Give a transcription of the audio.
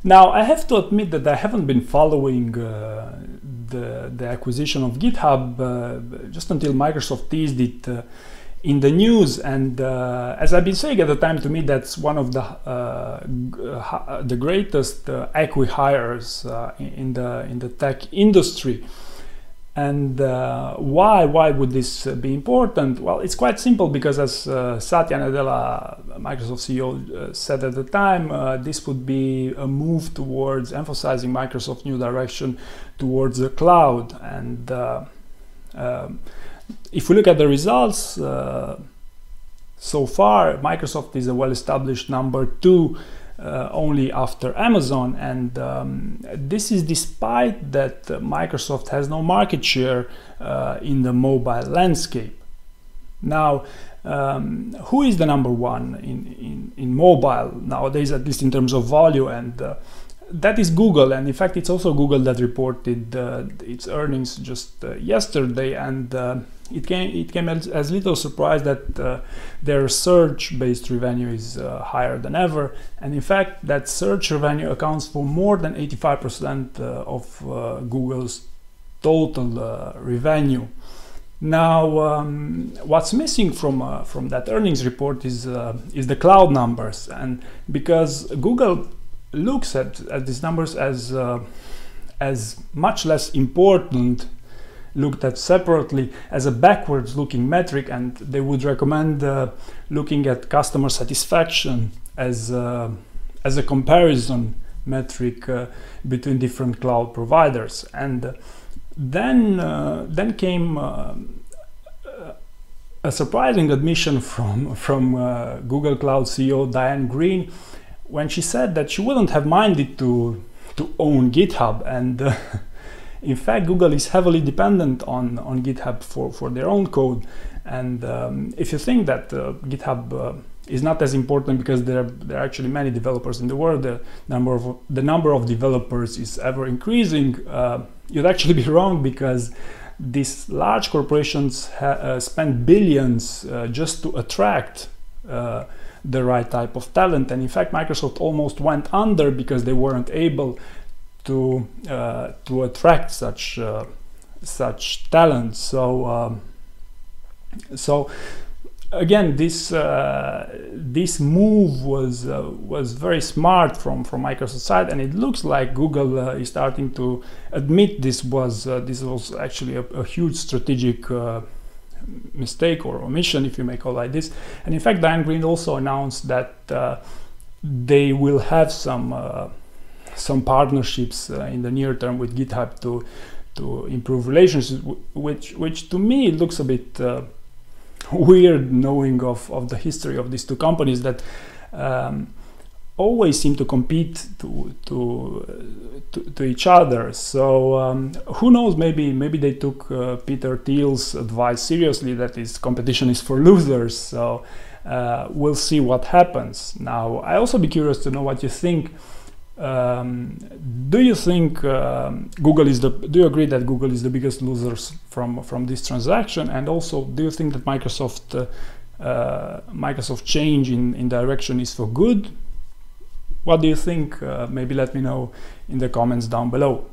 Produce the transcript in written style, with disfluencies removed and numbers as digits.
Now, I have to admit that I haven't been following the acquisition of GitHub just until Microsoft teased it in the news, and as I've been saying at the time, to me that's one of the greatest acqui-hires in the tech industry. And why would this be important? Well, it's quite simple, because as Satya Nadella, Microsoft CEO, said at the time, this would be a move towards emphasizing Microsoft's new direction towards the cloud. And if we look at the results, so far Microsoft is a well-established number 2, only after Amazon, and this is despite that Microsoft has no market share in the mobile landscape. Now, who is the number 1 in mobile nowadays, at least in terms of volume? And that is Google, and in fact it's also Google that reported its earnings just yesterday, and it came as little surprise that their search-based revenue is higher than ever, and in fact that search revenue accounts for more than 85% of Google's total revenue. Now, what's missing from that earnings report is the cloud numbers, and because Google looks at these numbers as much less important, looked at separately as a backwards looking metric, and they would recommend looking at customer satisfaction as a comparison metric between different cloud providers. And then came a surprising admission from Google Cloud CEO Diane Green, when she said that she wouldn't have minded to own GitHub, and in fact Google is heavily dependent on GitHub for their own code. And if you think that GitHub is not as important because there are actually many developers in the world, the number of developers is ever increasing, you'd actually be wrong, because these large corporations spend billions just to attract the right type of talent. And in fact Microsoft almost went under because they weren't able to attract such talent. So again, this move was very smart from Microsoft's side, and it looks like Google is starting to admit this was actually a huge strategic mistake or omission, if you may call it like this. And in fact Diane Green also announced that they will have some partnerships in the near term with GitHub to improve relationships, which to me looks a bit weird, knowing of the history of these two companies that always seem to compete to each other. So who knows, maybe they took Peter Thiel's advice seriously, that is, competition is for losers. So we'll see what happens. Now, I also be curious to know what you think. Do you think do you agree that Google is the biggest losers from this transaction? And also, do you think that Microsoft change in direction is for good? What do you think? Maybe let me know in the comments down below.